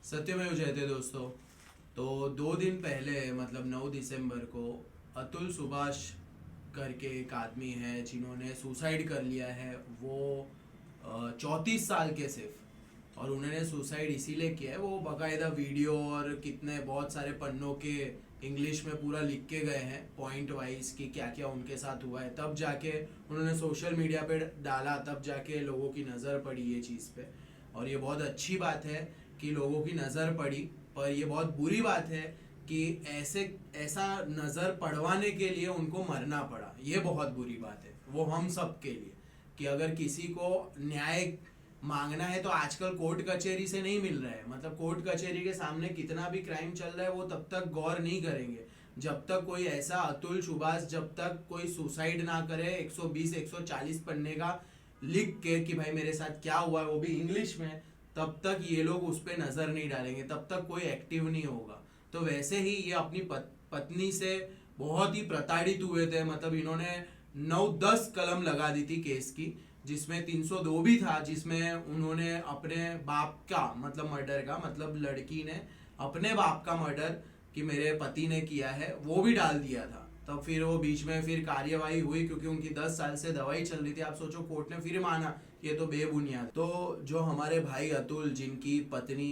सत्यमेव जयते दोस्तों। तो 2 दिन पहले मतलब 9 दिसंबर को अतुल सुभाष करके एक आदमी है जिन्होंने सुसाइड कर लिया है। वो 34 साल के सिर्फ, और उन्होंने सुसाइड इसीलिए किया है, वो बाकायदा वीडियो और कितने बहुत सारे पन्नों के इंग्लिश में पूरा लिख के गए हैं पॉइंट वाइज कि क्या क्या उनके साथ हुआ है। तब जाके उन्होंने सोशल मीडिया पे डाला, तब जाके लोगों की नज़र पड़ी ये चीज़ पे। और ये बहुत अच्छी बात है कि लोगों की नज़र पड़ी, पर ये बहुत बुरी बात है कि ऐसा नज़र पड़वाने के लिए उनको मरना पड़ा। ये बहुत बुरी बात है वो हम सब के लिए, कि अगर किसी को न्याय मांगना है तो आजकल कोर्ट कचहरी से नहीं मिल रहा है। मतलब कोर्ट कचहरी के सामने कितना भी क्राइम चल रहा है वो तब तक गौर नहीं करेंगे जब तक कोई ऐसा अतुल सुभाष, जब तक कोई सुसाइड ना करे 120 140 पन्ने का लिख के कि भाई मेरे साथ क्या हुआ है, वो भी इंग्लिश में, तब तक ये लोग उस पर नजर नहीं डालेंगे, तब तक कोई एक्टिव नहीं होगा। तो वैसे ही ये अपनी पत्नी से बहुत ही प्रताड़ित हुए थे। मतलब इन्होंने 9-10 कलम लगा दी थी केस की, जिसमें 302 भी था, जिसमें उन्होंने अपने बाप का मतलब मर्डर का, मतलब लड़की ने अपने बाप का मर्डर कि मेरे पति ने किया है वो भी डाल दिया था। तब फिर वो बीच में फिर कार्यवाही हुई क्योंकि उनकी 10 साल से दवाई चल रही थी। आप सोचो, कोर्ट ने फिर माना ये तो बेबुनियाद। तो जो हमारे भाई अतुल, जिनकी पत्नी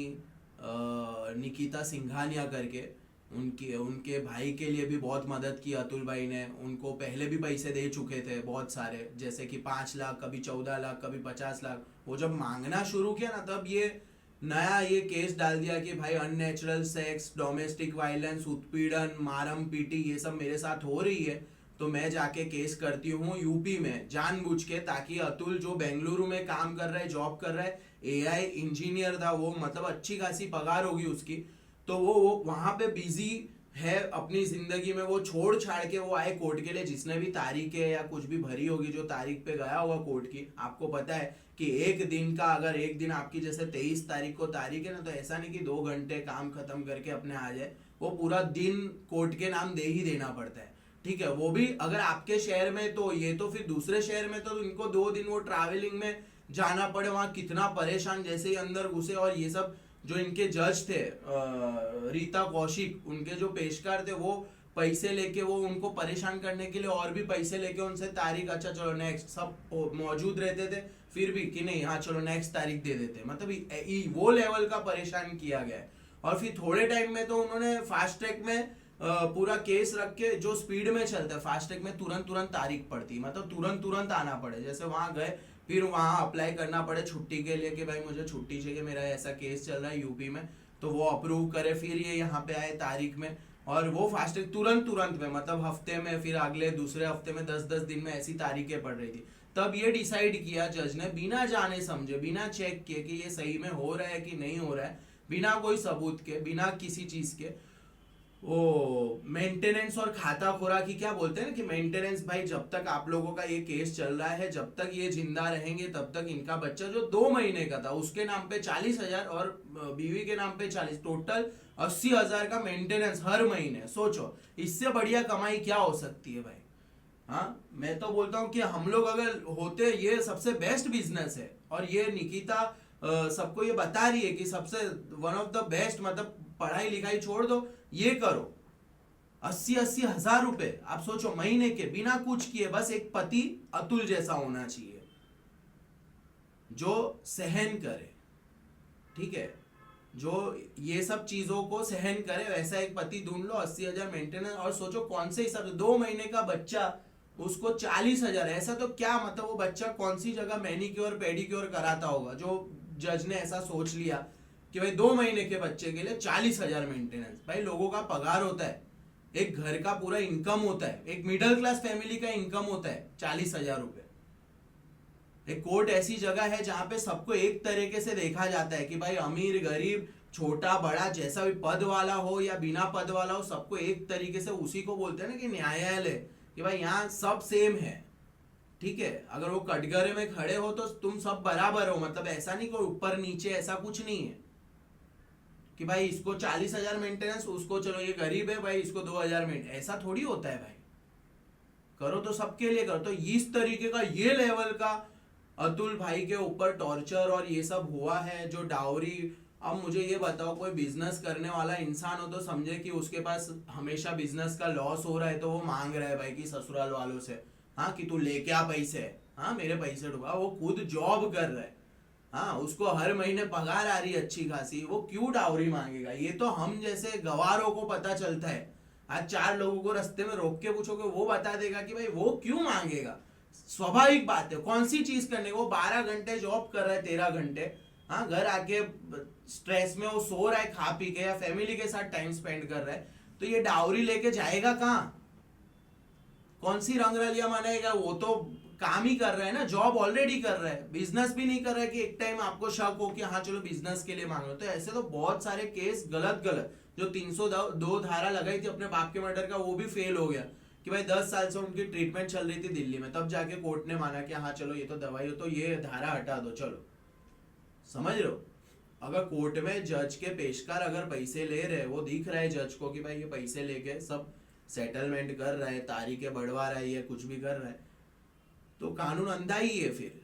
निकिता सिंघानिया करके, उनके उनके भाई के लिए भी बहुत मदद की अतुल भाई ने। उनको पहले भी पैसे दे चुके थे बहुत सारे, जैसे कि 5 लाख, कभी 14 लाख, कभी 50 लाख। वो जब मांगना शुरू किया ना, तब ये नया ये केस डाल दिया कि भाई अननेचुरल सेक्स, डोमेस्टिक वायलेंस, उत्पीड़न, मारम पीटी ये सब मेरे साथ हो रही है, तो मैं जाके केस करती हूँ यूपी में जानबूझ के, ताकि अतुल जो बेंगलुरु में काम कर रहा है, जॉब कर रहा है, एआई इंजीनियर था वो, मतलब अच्छी खासी पगार होगी उसकी, तो वो वहां पे बिजी है अपनी जिंदगी में। वो छोड़ छाड़ के वो आए कोर्ट के लिए, जिसने भी तारीखें या कुछ भी भरी होगी, जो तारीख पे गया होगा कोर्ट की। आपको पता है कि एक दिन का, अगर एक दिन आपकी जैसे 23 तारीख को तारीख है ना, तो ऐसा नहीं कि 2 घंटे काम खत्म करके अपने आ जाए, वो पूरा दिन कोर्ट के नाम दे ही देना पड़ता है। ठीक है, वो भी अगर आपके शहर में, तो ये तो फिर दूसरे शहर में तो इनको 2 दिन वो ट्रैवलिंग में जाना पड़े, वहां कितना परेशान, जैसे ही अंदर घुसे। और ये सब जो इनके जज थे रीता कौशिक, उनके जो पेशकार थे, वो पैसे लेके, वो उनको परेशान करने के लिए और भी पैसे लेके उनसे तारीख, अच्छा चलो नेक्स्ट, सब मौजूद रहते थे फिर भी कि नहीं हाँ चलो नेक्स्ट तारीख दे देते। मतलब वो लेवल का परेशान किया गया है। और फिर थोड़े टाइम में तो उन्होंने फास्ट ट्रैक में पूरा केस रख के, जो स्पीड में चलता है फास्ट ट्रैक में, तुरंत तुरंत तारीख पड़ती, मतलब तुरंत तुरंत आना पड़े। जैसे वहां गए, फिर वहां अप्लाई करना पड़े छुट्टी के लिए कि भाई मुझे छुट्टी चाहिए, मेरा ऐसा केस चल रहा है यूपी में, तो वो अप्रूव करे, फिर ये यहाँ पे आए तारीख में। और वो फास्ट ट्रैक तुरंत तुरंत में, मतलब हफ्ते में, फिर अगले दूसरे हफ्ते में, 10-10 दिन में ऐसी तारीखें पड़ रही थी। तब ये डिसाइड किया जज ने, बिना जाने समझे, बिना चेक किए कि ये सही में हो रहा है कि नहीं हो रहा है, बिना कोई सबूत के, बिना किसी चीज के, वो मेंटेनेंस और खाता खोरा की, क्या बोलते हैं ना कि मेंटेनेंस, भाई जब तक आप लोगों का ये केस चल रहा है, जब तक ये जिंदा रहेंगे, तब तक इनका बच्चा जो 2 महीने का था उसके नाम पे 40,000 और बीवी के नाम पे 40, टोटल 80,000 का मेंटेनेंस हर महीने। सोचो इससे बढ़िया कमाई क्या हो सकती है भाई। हाँ, मैं तो बोलता हूँ कि हम लोग अगर होते, ये सबसे बेस्ट बिजनेस है। और ये निकिता सबको ये बता रही है कि सबसे वन ऑफ द बेस्ट, मतलब पढ़ाई लिखाई छोड़ दो, ये करो। 80-80 हजार रुपए आप सोचो महीने के, बिना कुछ किए, बस एक पति अतुल जैसा होना चाहिए जो सहन करे। ठीक है, जो ये सब चीजों को सहन करे, वैसा एक पति ढूंढ लो। 80,000 मेंटेनेंस, और सोचो कौन से हिसाब से 2 महीने का बच्चा, उसको 40,000। ऐसा तो क्या, मतलब वो बच्चा कौन सी जगह मैनिक्योर पेडिक्योर कराता होगा जो जज ने ऐसा सोच लिया कि भाई 2 महीने के बच्चे के लिए 40,000 मेंटेनेंस। भाई लोगों का पगार होता है, एक घर का पूरा इनकम होता है, एक मिडिल क्लास फैमिली का इनकम होता है 40,000 रुपए। एक कोर्ट ऐसी जगह है जहां पे सबको एक तरीके से देखा जाता है कि भाई अमीर गरीब, छोटा बड़ा, जैसा भी पद वाला हो या बिना पद वाला हो, सबको एक तरीके से, उसी को बोलते हैं ना कि न्यायालय, कि भाई यहाँ सब सेम है। ठीक है, अगर वो कटघरे में खड़े हो तो तुम सब बराबर हो, मतलब ऐसा नहीं कोई ऊपर नीचे, ऐसा कुछ नहीं है कि भाई इसको 40,000 मेंटेनेंस, उसको चलो ये गरीब है भाई इसको 2,000 मेंटेनेंस, ऐसा थोड़ी होता है भाई। करो तो सबके लिए करो। तो इस तरीके का, ये लेवल का अतुल भाई के ऊपर टॉर्चर और ये सब हुआ है, जो डाउरी अब मुझे ये बताओ, कोई बिजनेस करने वाला इंसान हो तो समझे कि उसके पास हमेशा बिजनेस का लॉस हो रहा है तो वो मांग रहा है भाई कि ससुराल वालों से, हाँ कि तू लेके आ पैसे, हाँ मेरे पैसे डुबा। वो खुद जॉब कर रहा है, हाँ उसको हर महीने पगार आ रही है अच्छी खासी, वो क्यों डाउरी मांगेगा? ये तो हम जैसे गवारों को पता चलता है। आज 4 लोगों को रास्ते में रोक के पूछोगे, वो बता देगा कि भाई वो क्यों मांगेगा। स्वाभाविक बात है, कौन सी चीज करने को? 12 घंटे जॉब कर रहा है, 13 घंटे, हाँ घर आके स्ट्रेस में वो सो रहा है खा पी के, या फैमिली के साथ टाइम स्पेंड कर रहा है, तो ये डाउरी लेके जाएगा कहाँ? कौन सी रंगरलिया मनाएगा? वो तो काम ही कर रहा है ना, जॉब ऑलरेडी कर रहा है, बिजनेस भी नहीं कर रहा है कि एक टाइम आपको शक हो कि हाँ चलो बिजनेस के लिए मांग लो। तो ऐसे तो बहुत सारे केस गलत गलत, जो 302 धारा लगाई थी अपने बाप के मर्डर का, वो भी फेल हो गया कि भाई 10 साल से उनकी ट्रीटमेंट चल रही थी दिल्ली में, तब जाके कोर्ट ने माना कि हाँ चलो ये तो दवाई हो, तो ये धारा हटा दो चलो। समझ रहे हो? अगर कोर्ट में जज के पेशकार अगर पैसे ले रहे, वो दिख रहा है जज को कि भाई ये पैसे लेके सब सेटलमेंट कर रहा है, तारीखें बढ़वा रहा है, ये कुछ भी कर रहा है, तो कानून अंधा ही है फिर।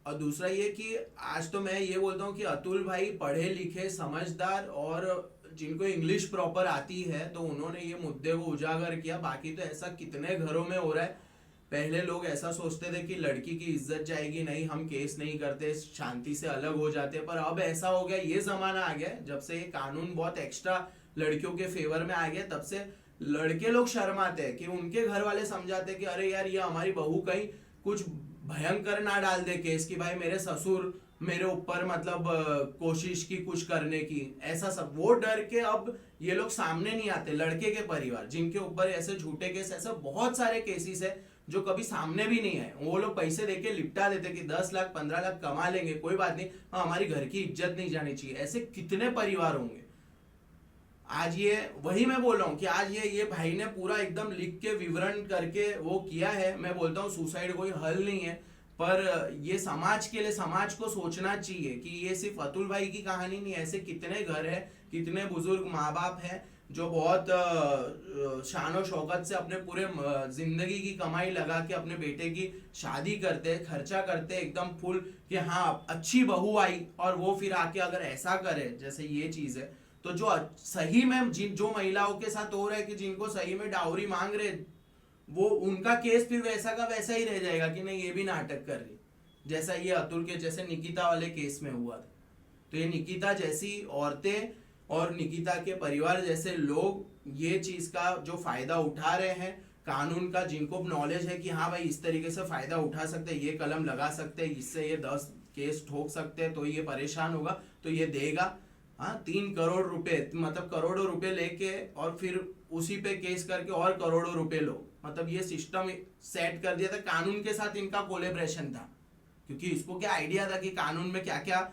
और दूसरा ये कि आज तो मैं ये बोलता हूँ कि अतुल भाई पढ़े लिखे समझदार और जिनको इंग्लिश प्रॉपर आती है, तो उन्होंने ये मुद्दे को उजागर किया। बाकी तो ऐसा कितने घरों में हो रहा है, पहले लोग ऐसा सोचते थे कि लड़की की इज्जत जाएगी, नहीं हम केस नहीं करते, शांति से अलग हो जाते, पर अब ऐसा हो गया, ये जमाना आ गया जब से ये कानून बहुत एक्स्ट्रा लड़कियों के फेवर में आ गया, तब से लड़के लोग शर्माते हैं कि उनके घर वाले समझाते हैं कि अरे यार ये हमारी बहू कहीं कुछ भयंकर ना डाल दे केस की, भाई मेरे ससुर मेरे ऊपर मतलब कोशिश की कुछ करने की, ऐसा सब वो डर के अब ये लोग सामने नहीं आते। लड़के के परिवार जिनके ऊपर ऐसे झूठे केस, ऐसे बहुत सारे केसेस है जो कभी सामने भी नहीं आए, वो लोग पैसे देके लिपटा देते कि 10 लाख 15 लाख कमा लेंगे, कोई बात नहीं, हाँ हमारी घर की इज्जत नहीं जानी चाहिए। ऐसे कितने परिवार होंगे। आज ये वही मैं बोल रहा हूँ कि आज ये भाई ने पूरा एकदम लिख के विवरण करके वो किया है। मैं बोलता हूँ सुसाइड कोई हल नहीं है, पर ये समाज के लिए, समाज को सोचना चाहिए कि ये सिर्फ अतुल भाई की कहानी नहीं, ऐसे कितने घर है, कितने बुजुर्ग माँ बाप है जो बहुत शान शौकत से अपने पूरे जिंदगी की कमाई लगा के अपने बेटे की शादी करते, खर्चा करते एकदम फुल कि हाँ अच्छी बहू आई, और वो फिर आके अगर ऐसा करे जैसे ये चीज है, तो जो सही में जिन जो महिलाओं के साथ हो रहा है कि जिनको सही में डाउरी मांग रहे, वो उनका केस फिर वैसा का वैसा ही रह जाएगा कि नहीं ये भी नाटक कर रही, जैसा ये अतुल के जैसे निकिता वाले केस में हुआ था। तो ये निकिता जैसी औरतें और निकिता के परिवार जैसे लोग ये चीज का जो फायदा उठा रहे हैं कानून का, जिनको नॉलेज है कि हाँ भाई इस तरीके से फायदा उठा सकते हैं, ये कलम लगा सकते हैं, इससे ये 10 केस ठोक सकते हैं, तो ये परेशान होगा तो ये देगा, हाँ 3 करोड़ रुपए, मतलब करोड़ों रुपए लेके और फिर उसी पे केस करके और करोड़ों रुपए लो, मतलब ये सिस्टम सेट कर दिया था। कानून के साथ इनका कोलेब्रेशन था, क्योंकि इसको क्या आइडिया था कि कानून में क्या क्या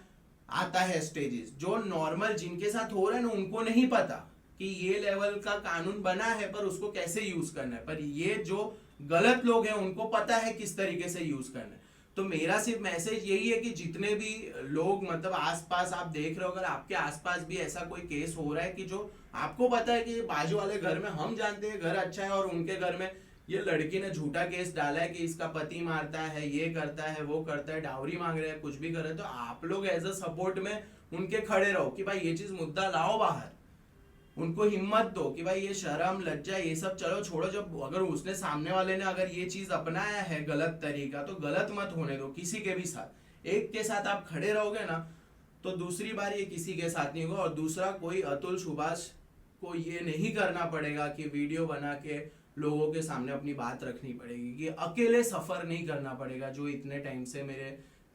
आता है स्टेजेस, जो नॉर्मल जिनके साथ हो रहा है ना उनको नहीं पता कि ये लेवल का कानून बना है, पर उसको कैसे यूज करना है। पर ये जो गलत लोग हैं उनको पता है किस तरीके से यूज करना है। तो मेरा सिर्फ मैसेज यही है कि जितने भी लोग मतलब आसपास आप देख रहे हो, अगर आपके आसपास भी ऐसा कोई केस हो रहा है कि जो आपको पता है कि बाजू वाले घर में, हम जानते हैं घर अच्छा है और उनके घर में ये लड़की ने झूठा केस डाला है कि इसका पति मारता है, ये करता है, वो करता है, डाउरी मांग रहे हैं, कुछ भी कर रहे हैं, तो आप लोग एज अ सपोर्ट में उनके खड़े रहो कि भाई ये चीज मुद्दा लाओ बाहर, उनको हिम्मत दो कि भाई ये शर्म लज्जा ये सब चलो छोड़ो। जब अगर उसने सामने वाले ने अगर ये चीज अपनाया है गलत तरीका, तो गलत मत होने दो किसी के भी साथ। एक के साथ आप खड़े रहोगे ना तो दूसरी बार ये किसी के साथ नहीं होगा। और दूसरा, कोई अतुल सुभाष को ये नहीं करना पड़ेगा कि वीडियो बना के लोगों के सामने अपनी बात रखनी पड़ेगी, कि अकेले सफर नहीं करना पड़ेगा जो इतने टाइम से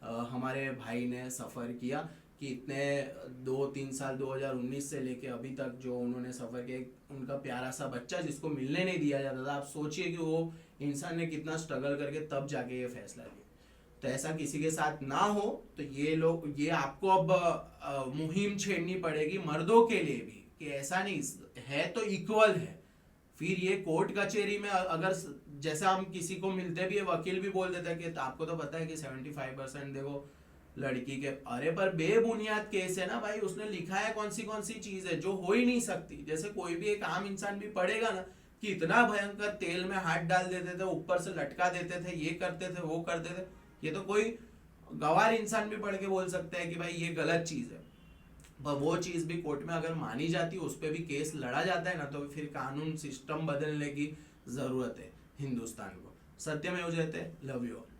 हमारे भाई ने सफर किया, कि इतने 2-3 साल 2019 से लेके अभी तक जो उन्होंने सफर किया। उनका प्यारा सा बच्चा जिसको मिलने नहीं दिया जाता था, आप सोचिए कि वो इंसान ने कितना स्ट्रगल करके तब जाके ये फैसला लिया। तो ऐसा किसी के साथ ना हो, तो ये आपको अब मुहिम छेड़नी पड़ेगी मर्दों के लिए भी, कि ऐसा नहीं है तो इक्वल है। फिर ये कोर्ट कचहरी में अगर जैसा हम किसी को मिलते भी है, वकील भी बोल देता है कि आपको तो पता है कि 75% देखो लड़की के, अरे पर बेबुनियाद केस है ना भाई, उसने लिखा है कौन सी चीज है जो हो ही नहीं सकती। जैसे कोई भी एक आम इंसान भी पढ़ेगा ना कि इतना भयंकर तेल में हाथ डाल देते थे, ऊपर से लटका देते थे, ये करते थे, वो करते थे, ये तो कोई गवार इंसान भी पढ़ के बोल सकता है कि भाई ये गलत चीज है। और वो चीज़ भी कोर्ट में अगर मानी जाती है, उस पर भी केस लड़ा जाता है ना, तो फिर कानून सिस्टम बदलने की ज़रूरत है हिंदुस्तान को। सत्यमेव जयते। Love you all.